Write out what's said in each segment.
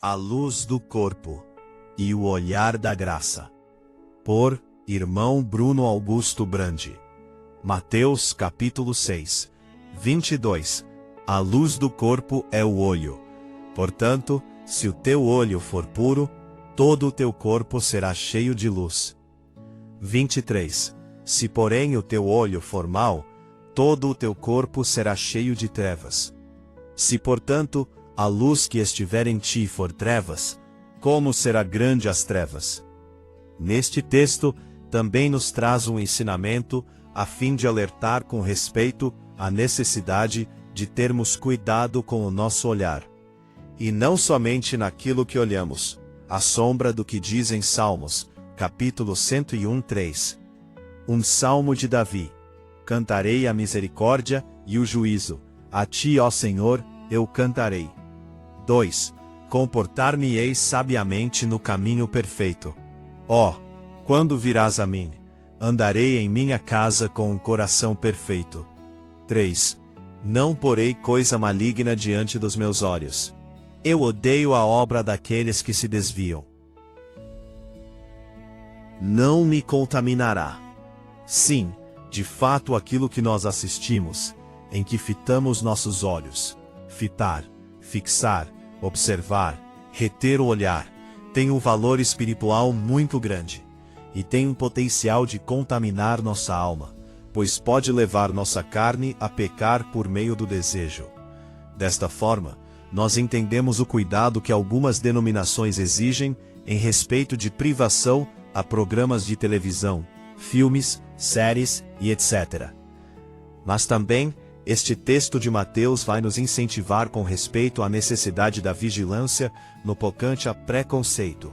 A luz do corpo e o olhar da graça. Por irmão Bruno Augusto Brandi. Mateus capítulo 6, 22. A luz do corpo é o olho. Portanto, se o teu olho for puro, todo o teu corpo será cheio de luz. 23. Se porém o teu olho for mau, todo o teu corpo será cheio de trevas. Se portanto a luz que estiver em ti for trevas, como será grande as trevas? Neste texto também nos traz um ensinamento a fim de alertar com respeito à necessidade de termos cuidado com o nosso olhar. E não somente naquilo que olhamos, à sombra do que diz em Salmos, capítulo 101:3. Um salmo de Davi. Cantarei a misericórdia e o juízo, a ti, ó Senhor, eu cantarei. 2. Comportar-me-ei sabiamente no caminho perfeito. Ó, quando virás a mim, andarei em minha casa com um coração perfeito. 3. Não porei coisa maligna diante dos meus olhos. Eu odeio a obra daqueles que se desviam. Não me contaminará. Sim, de fato aquilo que nós assistimos, em que fitamos nossos olhos, fitar, fixar, observar, reter o olhar, tem um valor espiritual muito grande, e tem um potencial de contaminar nossa alma, pois pode levar nossa carne a pecar por meio do desejo. Desta forma, nós entendemos o cuidado que algumas denominações exigem em respeito de privação a programas de televisão, filmes, séries e etc. Mas também, este texto de Mateus vai nos incentivar com respeito à necessidade da vigilância no tocante a preconceito.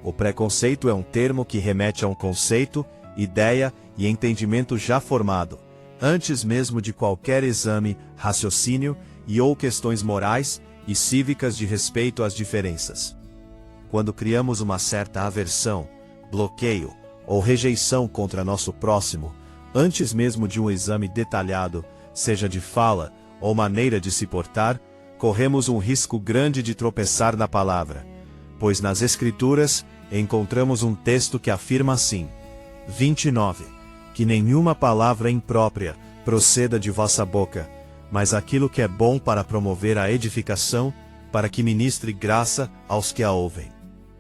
O preconceito é um termo que remete a um conceito, ideia e entendimento já formado, antes mesmo de qualquer exame, raciocínio e ou questões morais e cívicas de respeito às diferenças. Quando criamos uma certa aversão, bloqueio ou rejeição contra nosso próximo, antes mesmo de um exame detalhado, seja de fala ou maneira de se portar, corremos um risco grande de tropeçar na palavra, pois nas Escrituras encontramos um texto que afirma assim: 29. Que nenhuma palavra imprópria proceda de vossa boca, mas aquilo que é bom para promover a edificação, para que ministre graça aos que a ouvem.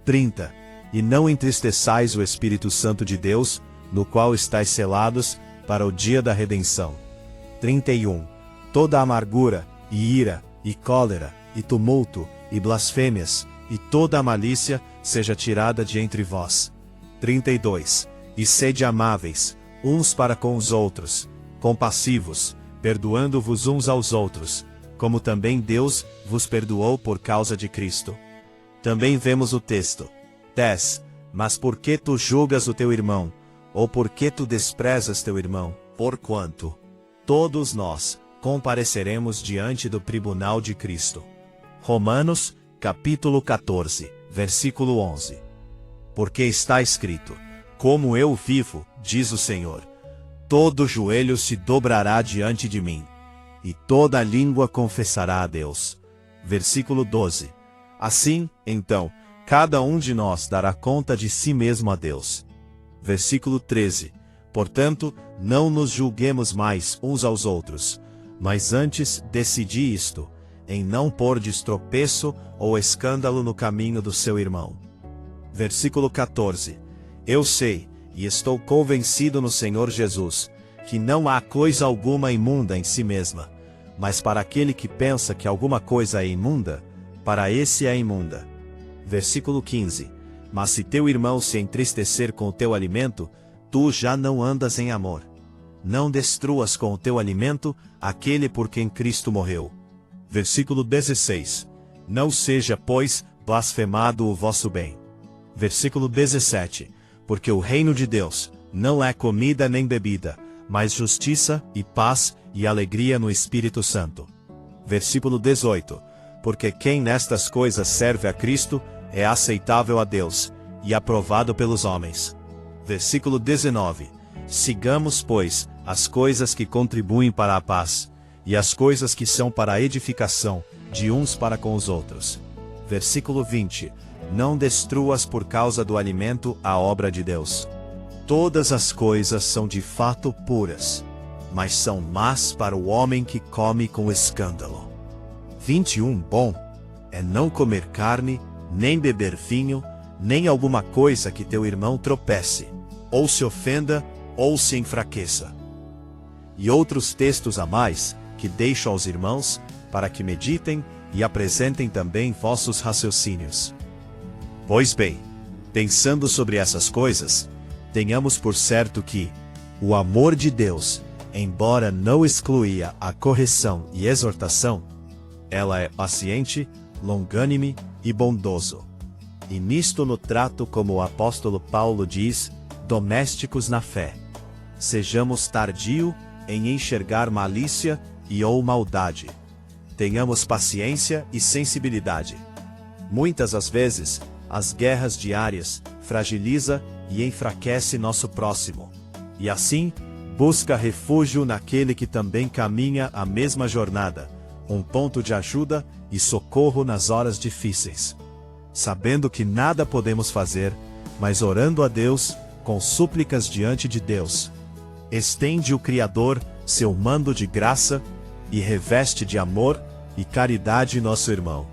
30. E não entristeçais o Espírito Santo de Deus, no qual estáis selados para o dia da redenção. 31. Toda amargura, e ira, e cólera, e tumulto, e blasfêmias, e toda a malícia seja tirada de entre vós. 32. E sede amáveis, uns para com os outros, compassivos, perdoando-vos uns aos outros, como também Deus vos perdoou por causa de Cristo. Também vemos o texto. 10. Mas por que tu julgas o teu irmão? Ou por que tu desprezas teu irmão? Porquanto todos nós compareceremos diante do tribunal de Cristo. Romanos, capítulo 14, versículo 11. Porque está escrito: como eu vivo, diz o Senhor, todo joelho se dobrará diante de mim, e toda língua confessará a Deus. Versículo 12. Assim, então, cada um de nós dará conta de si mesmo a Deus. Versículo 13. Portanto, não nos julguemos mais uns aos outros, mas antes decidi isto, em não pôr de tropeço ou escândalo no caminho do seu irmão. Versículo 14. Eu sei, e estou convencido no Senhor Jesus, que não há coisa alguma imunda em si mesma, mas para aquele que pensa que alguma coisa é imunda, para esse é imunda. Versículo 15. Mas se teu irmão se entristecer com o teu alimento, tu já não andas em amor. Não destruas com o teu alimento aquele por quem Cristo morreu. Versículo 16. Não seja, pois, blasfemado o vosso bem. Versículo 17. Porque o reino de Deus não é comida nem bebida, mas justiça e paz e alegria no Espírito Santo. Versículo 18. Porque quem nestas coisas serve a Cristo é aceitável a Deus e aprovado pelos homens. Versículo 19. Sigamos, pois, as coisas que contribuem para a paz, e as coisas que são para a edificação, de uns para com os outros. Versículo 20. Não destruas por causa do alimento a obra de Deus. Todas as coisas são de fato puras, mas são más para o homem que come com escândalo. 21. Bom é não comer carne, nem beber vinho, nem alguma coisa que teu irmão tropece, ou se ofenda, ou se enfraqueça. E outros textos a mais, que deixo aos irmãos, para que meditem e apresentem também vossos raciocínios. Pois bem, pensando sobre essas coisas, tenhamos por certo que o amor de Deus, embora não excluía a correção e exortação, ela é paciente, longânime e bondoso. E nisto no trato, como o apóstolo Paulo diz, domésticos na fé. Sejamos tardio em enxergar malícia e ou maldade. Tenhamos paciência e sensibilidade. Muitas as vezes, as guerras diárias fragiliza e enfraquece nosso próximo. E assim, busca refúgio naquele que também caminha a mesma jornada, um ponto de ajuda e socorro nas horas difíceis. Sabendo que nada podemos fazer, mas orando a Deus, com súplicas diante de Deus. Estende o Criador seu mando de graça, e reveste de amor e caridade nosso irmão.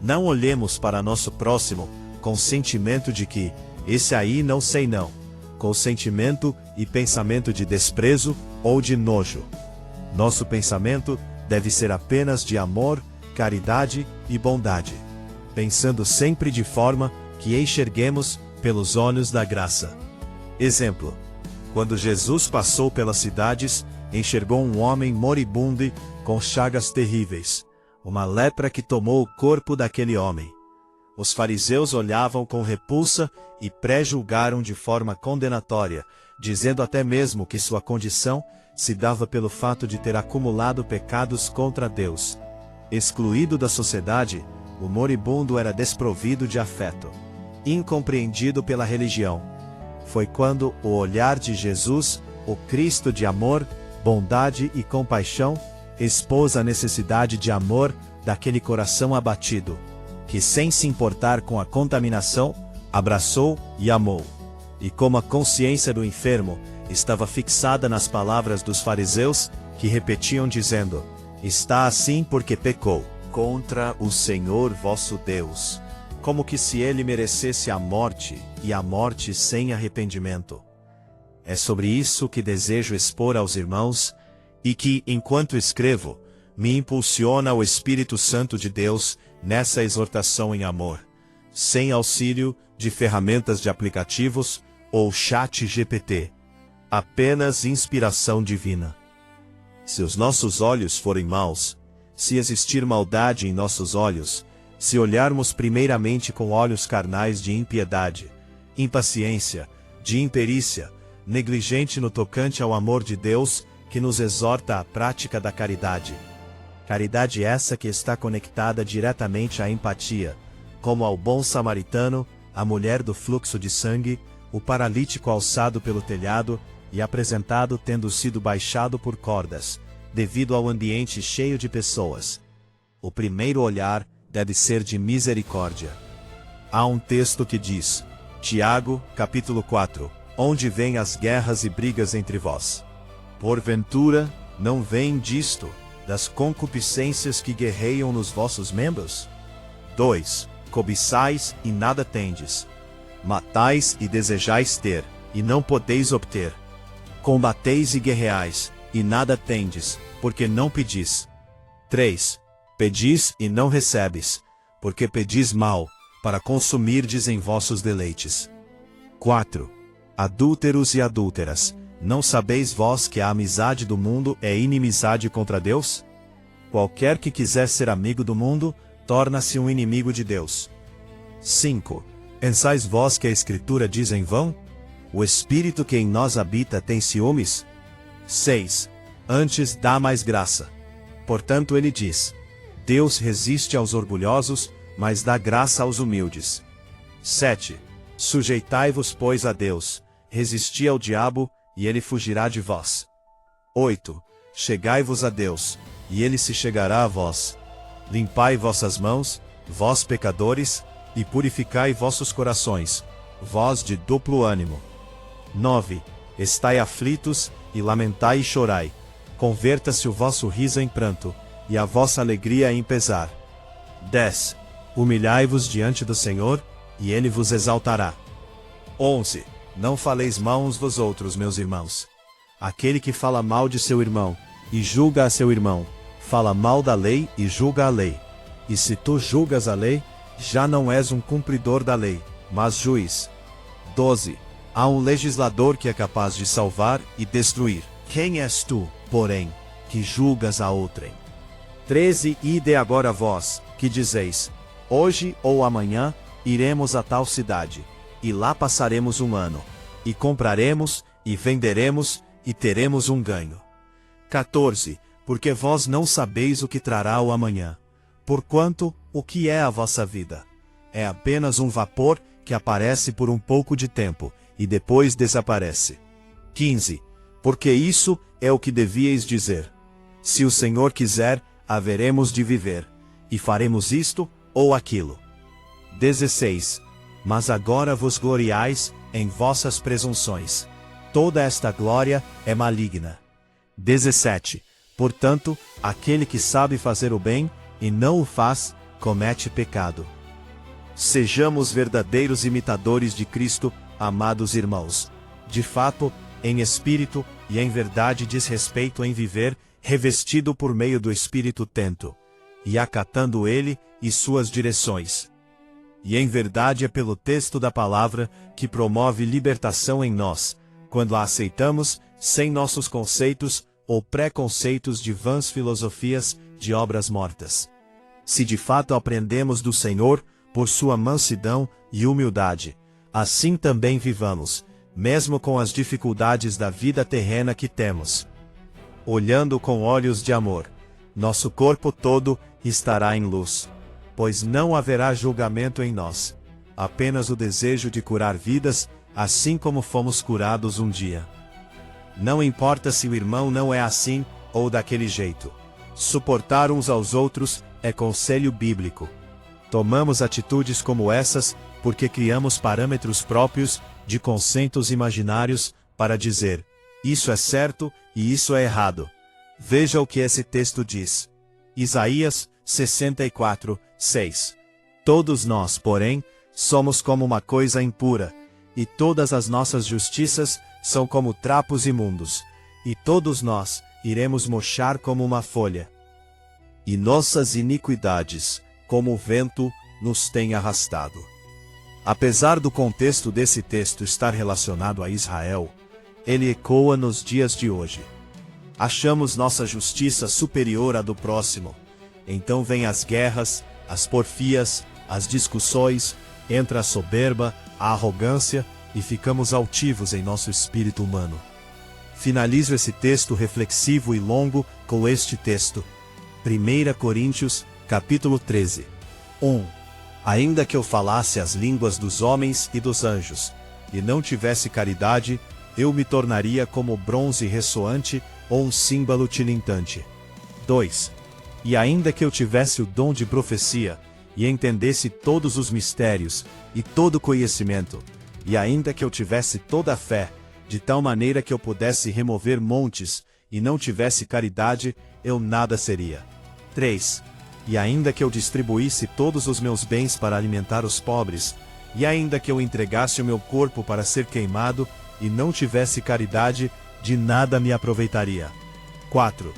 Não olhemos para nosso próximo com sentimento de que, esse aí não sei não, com sentimento e pensamento de desprezo ou de nojo. Nosso pensamento deve ser apenas de amor, caridade e bondade, pensando sempre de forma que enxerguemos pelos olhos da graça. Exemplo: quando Jesus passou pelas cidades, enxergou um homem moribundo com chagas terríveis, uma lepra que tomou o corpo daquele homem. Os fariseus olhavam com repulsa e pré-julgaram de forma condenatória, dizendo até mesmo que sua condição se dava pelo fato de ter acumulado pecados contra Deus. Excluído da sociedade, o moribundo era desprovido de afeto, incompreendido pela religião. Foi quando o olhar de Jesus, o Cristo de amor, bondade e compaixão, expôs a necessidade de amor daquele coração abatido, que sem se importar com a contaminação, abraçou e amou. E como a consciência do enfermo estava fixada nas palavras dos fariseus, que repetiam dizendo: está assim porque pecou contra o Senhor vosso Deus, como que se ele merecesse a morte, e a morte sem arrependimento. É sobre isso que desejo expor aos irmãos, e que, enquanto escrevo, me impulsiona o Espírito Santo de Deus nessa exortação em amor, sem auxílio de ferramentas de aplicativos ou chat GPT, apenas inspiração divina. Se os nossos olhos forem maus, se existir maldade em nossos olhos, se olharmos primeiramente com olhos carnais de impiedade, impaciência, de imperícia, negligente no tocante ao amor de Deus, que nos exorta à prática da caridade. Caridade essa que está conectada diretamente à empatia, como ao bom samaritano, a mulher do fluxo de sangue, o paralítico alçado pelo telhado e apresentado tendo sido baixado por cordas, devido ao ambiente cheio de pessoas. O primeiro olhar deve ser de misericórdia. Há um texto que diz, Tiago, capítulo 4, onde vêm as guerras e brigas entre vós? Porventura, não vêm disto, das concupiscências que guerreiam nos vossos membros? 2. Cobiçais e nada tendes. Matais e desejais ter, e não podeis obter. Combateis e guerreais, e nada tendes, porque não pedis. 3. Pedis e não recebes, porque pedis mal, para consumirdes em vossos deleites. 4. Adúlteros e adúlteras, não sabeis vós que a amizade do mundo é inimizade contra Deus? Qualquer que quiser ser amigo do mundo, torna-se um inimigo de Deus. 5. Pensais vós que a Escritura diz em vão? O Espírito que em nós habita tem ciúmes? 6. Antes dá mais graça. Portanto ele diz, Deus resiste aos orgulhosos, mas dá graça aos humildes. 7. Sujeitai-vos, pois, a Deus, resisti ao diabo, e ele fugirá de vós. 8. Chegai-vos a Deus, e ele se chegará a vós. Limpai vossas mãos, vós pecadores, e purificai vossos corações, vós de duplo ânimo. 9. Estai aflitos, e lamentai e chorai. Converta-se o vosso riso em pranto, e a vossa alegria em pesar. 10. Humilhai-vos diante do Senhor, e Ele vos exaltará. 11. Não faleis mal uns dos outros, meus irmãos. Aquele que fala mal de seu irmão, e julga a seu irmão, fala mal da lei e julga a lei. E se tu julgas a lei, já não és um cumpridor da lei, mas juiz. 12. Há um legislador que é capaz de salvar e destruir. Quem és tu, porém, que julgas a outrem? 13. Ide agora vós, que dizeis, hoje ou amanhã, iremos a tal cidade, e lá passaremos um ano, e compraremos, e venderemos, e teremos um ganho. 14. Porque vós não sabeis o que trará o amanhã. Porquanto, o que é a vossa vida? É apenas um vapor que aparece por um pouco de tempo, e depois desaparece. 15. Porque isso é o que devíeis dizer. Se o Senhor quiser, haveremos de viver, e faremos isto ou aquilo. 16. Mas agora vos gloriais em vossas presunções. Toda esta glória é maligna. 17. Portanto, aquele que sabe fazer o bem, e não o faz, comete pecado. Sejamos verdadeiros imitadores de Cristo, amados irmãos. De fato, em espírito e em verdade diz respeito em viver, revestido por meio do Espírito tento, e acatando ele e suas direções. E em verdade é pelo texto da palavra que promove libertação em nós, quando a aceitamos, sem nossos conceitos ou preconceitos de vãs filosofias de obras mortas. Se de fato aprendemos do Senhor, por sua mansidão e humildade, assim também vivamos, mesmo com as dificuldades da vida terrena que temos. Olhando com olhos de amor, nosso corpo todo estará em luz, pois não haverá julgamento em nós, apenas o desejo de curar vidas, assim como fomos curados um dia. Não importa se o irmão não é assim ou daquele jeito. Suportar uns aos outros é conselho bíblico. Tomamos atitudes como essas porque criamos parâmetros próprios de conceitos imaginários para dizer, isso é certo e isso é errado. Veja o que esse texto diz. Isaías 64, 6. Todos nós, porém, somos como uma coisa impura, e todas as nossas justiças são como trapos imundos, e todos nós iremos murchar como uma folha. E nossas iniquidades, como o vento, nos têm arrastado. Apesar do contexto desse texto estar relacionado a Israel, ele ecoa nos dias de hoje. Achamos nossa justiça superior à do próximo. Então vêm as guerras, as porfias, as discussões, entra a soberba, a arrogância, e ficamos altivos em nosso espírito humano. Finalizo esse texto reflexivo e longo com este texto. 1 Coríntios, capítulo 13. 1. Ainda que eu falasse as línguas dos homens e dos anjos, e não tivesse caridade, eu me tornaria como bronze ressoante ou um símbolo tilintante. 2. E ainda que eu tivesse o dom de profecia, e entendesse todos os mistérios, e todo conhecimento, e ainda que eu tivesse toda a fé, de tal maneira que eu pudesse remover montes, e não tivesse caridade, eu nada seria. 3. E ainda que eu distribuísse todos os meus bens para alimentar os pobres, e ainda que eu entregasse o meu corpo para ser queimado, e não tivesse caridade, de nada me aproveitaria. 4.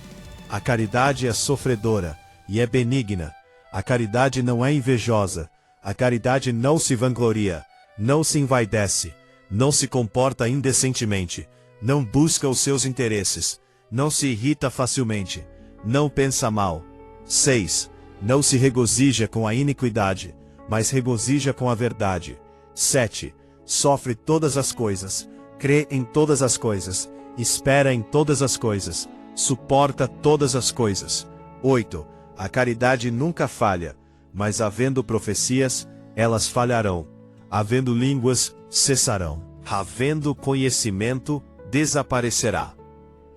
A caridade é sofredora, e é benigna. A caridade não é invejosa. A caridade não se vangloria, não se envaidece, não se comporta indecentemente, não busca os seus interesses, não se irrita facilmente, não pensa mal. 6. Não se regozija com a iniquidade, mas regozija com a verdade. 7. Sofre todas as coisas, crê em todas as coisas, espera em todas as coisas, suporta todas as coisas. 8. A caridade nunca falha, mas havendo profecias, elas falharão. Havendo línguas, cessarão. Havendo conhecimento, desaparecerá.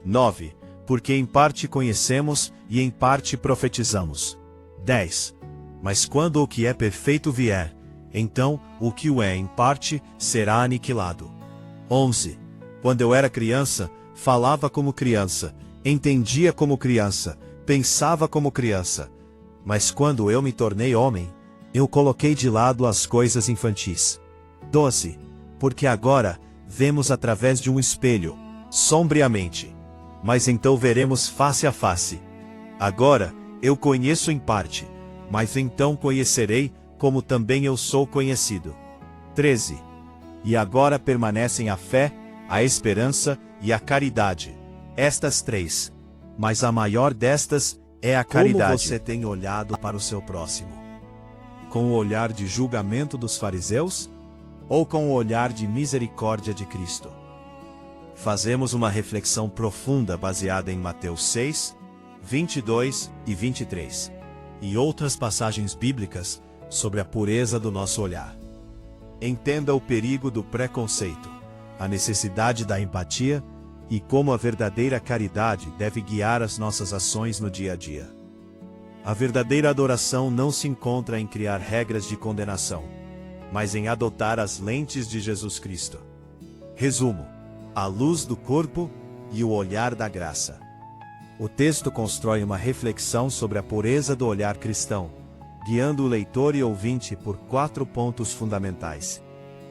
9. Porque em parte conhecemos e em parte profetizamos. 10. Mas quando o que é perfeito vier, então o que o é em parte será aniquilado. 11. Quando eu era criança, falava como criança, entendia como criança, pensava como criança. Mas quando eu me tornei homem, eu coloquei de lado as coisas infantis. 12. Porque agora vemos através de um espelho, sombriamente. Mas então veremos face a face. Agora eu conheço em parte, mas então conhecerei como também eu sou conhecido. 13. E agora permanecem a fé, a esperança e a caridade. Estas três. Mas a maior destas é a caridade. Como você tem olhado para o seu próximo? Com o olhar de julgamento dos fariseus? Ou com o olhar de misericórdia de Cristo? Fazemos uma reflexão profunda baseada em Mateus 6, 22 e 23. E outras passagens bíblicas sobre a pureza do nosso olhar. Entenda o perigo do preconceito, a necessidade da empatia e como a verdadeira caridade deve guiar as nossas ações no dia a dia. A verdadeira adoração não se encontra em criar regras de condenação, mas em adotar as lentes de Jesus Cristo. Resumo: a luz do corpo e o olhar da graça. O texto constrói uma reflexão sobre a pureza do olhar cristão, guiando o leitor e ouvinte por 4 pontos fundamentais.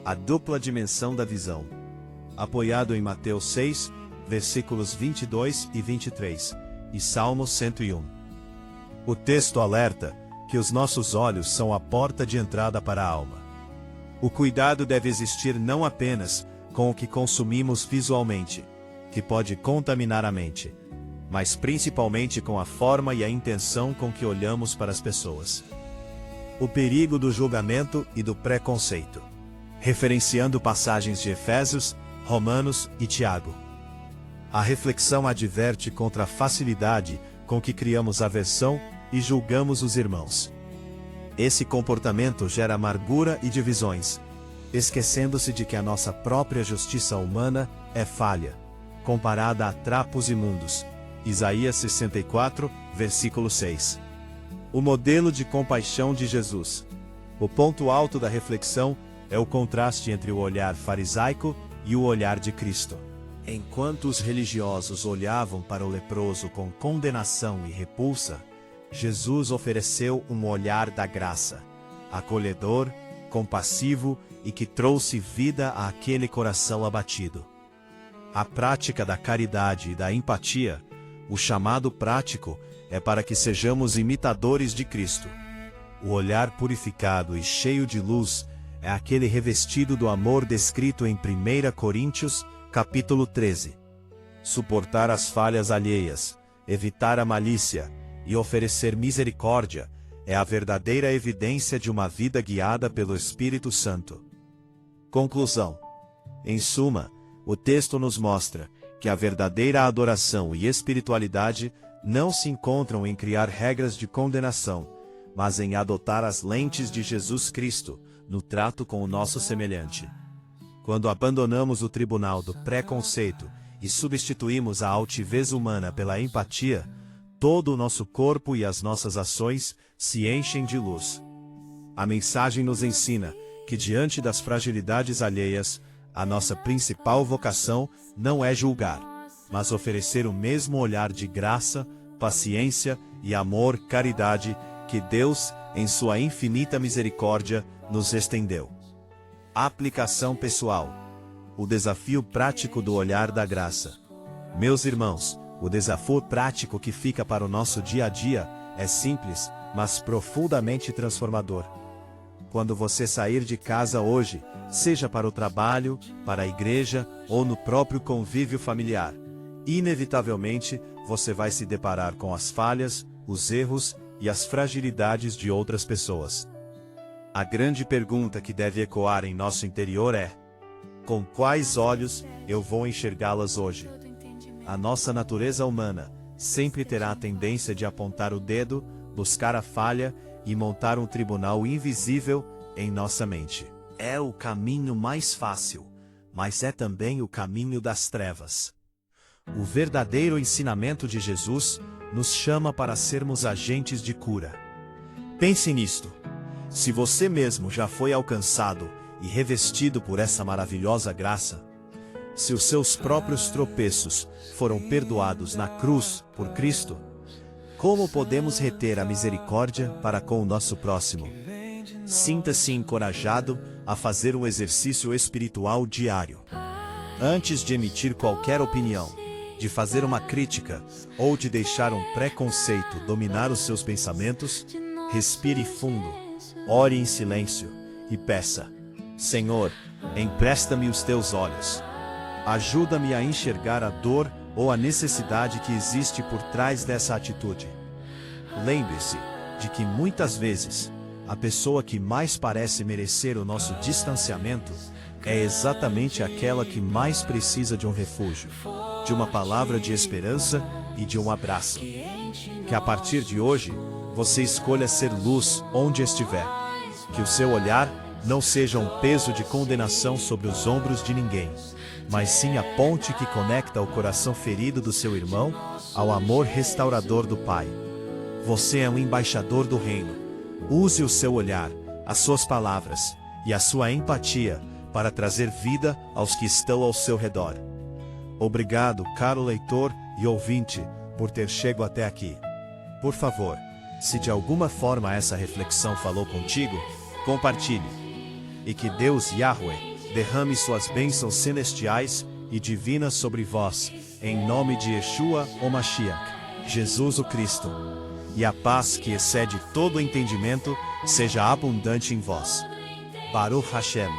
A dupla dimensão da visão. Apoiado em Mateus 6, versículos 22 e 23, e Salmo 101. O texto alerta que os nossos olhos são a porta de entrada para a alma. O cuidado deve existir não apenas com o que consumimos visualmente, que pode contaminar a mente, mas principalmente com a forma e a intenção com que olhamos para as pessoas. O perigo do julgamento e do preconceito. Referenciando passagens de Efésios, Romanos e Tiago. A reflexão adverte contra a facilidade com que criamos aversão e julgamos os irmãos. Esse comportamento gera amargura e divisões, esquecendo-se de que a nossa própria justiça humana é falha, comparada a trapos imundos. Isaías 64, versículo 6. O modelo de compaixão de Jesus. O ponto alto da reflexão é o contraste entre o olhar farisaico e o olhar de Cristo. Enquanto os religiosos olhavam para o leproso com condenação e repulsa, Jesus ofereceu um olhar da graça, acolhedor, compassivo e que trouxe vida àquele coração abatido. A prática da caridade e da empatia, o chamado prático, é para que sejamos imitadores de Cristo. O olhar purificado e cheio de luz é aquele revestido do amor descrito em 1 Coríntios, capítulo 13. Suportar as falhas alheias, evitar a malícia e oferecer misericórdia é a verdadeira evidência de uma vida guiada pelo Espírito Santo. Conclusão. Em suma, o texto nos mostra que a verdadeira adoração e espiritualidade não se encontram em criar regras de condenação, mas em adotar as lentes de Jesus Cristo no trato com o nosso semelhante. Quando abandonamos o tribunal do preconceito e substituímos a altivez humana pela empatia, todo o nosso corpo e as nossas ações se enchem de luz. A mensagem nos ensina que diante das fragilidades alheias, a nossa principal vocação não é julgar, mas oferecer o mesmo olhar de graça, paciência e amor, caridade, que Deus, em sua infinita misericórdia, nos estendeu. Aplicação pessoal. O desafio prático do olhar da graça. Meus irmãos, o desafio prático que fica para o nosso dia a dia é simples, mas profundamente transformador. Quando você sair de casa hoje, seja para o trabalho, para a igreja ou no próprio convívio familiar, inevitavelmente você vai se deparar com as falhas, os erros e as fragilidades de outras pessoas. A grande pergunta que deve ecoar em nosso interior é: com quais olhos eu vou enxergá-las hoje? A nossa natureza humana sempre terá a tendência de apontar o dedo, buscar a falha e montar um tribunal invisível em nossa mente. É o caminho mais fácil, mas é também o caminho das trevas. O verdadeiro ensinamento de Jesus nos chama para sermos agentes de cura. Pense nisto. Se você mesmo já foi alcançado e revestido por essa maravilhosa graça, se os seus próprios tropeços foram perdoados na cruz por Cristo, como podemos reter a misericórdia para com o nosso próximo? Sinta-se encorajado a fazer um exercício espiritual diário. Antes de emitir qualquer opinião, de fazer uma crítica ou de deixar um preconceito dominar os seus pensamentos, respire fundo, ore em silêncio e peça: Senhor, empresta-me os teus olhos. Ajuda-me a enxergar a dor ou a necessidade que existe por trás dessa atitude. Lembre-se de que muitas vezes, a pessoa que mais parece merecer o nosso distanciamento é exatamente aquela que mais precisa de um refúgio, de uma palavra de esperança e de um abraço. Que a partir de hoje, você escolha ser luz onde estiver. Que o seu olhar não seja um peso de condenação sobre os ombros de ninguém, mas sim a ponte que conecta o coração ferido do seu irmão ao amor restaurador do Pai. Você é um embaixador do reino. Use o seu olhar, as suas palavras e a sua empatia para trazer vida aos que estão ao seu redor. Obrigado, caro leitor e ouvinte, por ter chegado até aqui. Por favor, se de alguma forma essa reflexão falou contigo, compartilhe. E que Deus Yahweh derrame suas bênçãos celestiais e divinas sobre vós, em nome de Yeshua o Mashiach, Jesus o Cristo. E a paz que excede todo entendimento seja abundante em vós. Baruch Hashem.